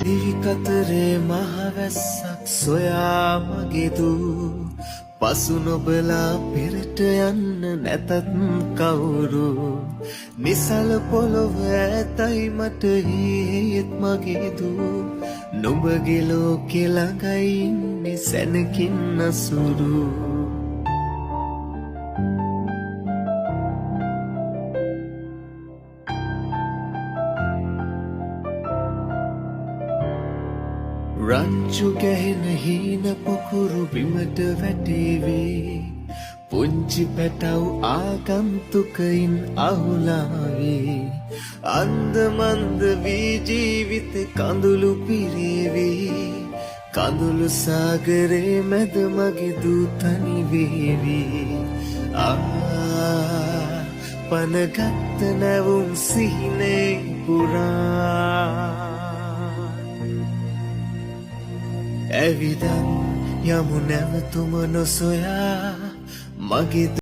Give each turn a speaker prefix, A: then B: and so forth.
A: දිවි කතරේ මහවැස්සක් සොයා මගේ දූ පසු නොබලා පෙරට යන්න නැතත් කවුරු නිසල පොළොව ඇතයි මට හේත් මගේ දූ නුඹගේ ලෝකෙ ළඟයි ඉන්නේ සැනකින් අසුරු රංචු ගැහෙන හීන පොකුරු බිමට වැටේවේ පුංචි පැටව් ආගන්තුකයින් අහුලාවේ අන්දමන්ද වී ජීවිත කඳුළු පිරේවේ කඳුළු සාගරේ මැද මගේ දූ තනි වේවි පනගත්ත නැවුම් සිහිනේ පුරා ඇවිදන් යමු නැවතුම නොසොයා මගේ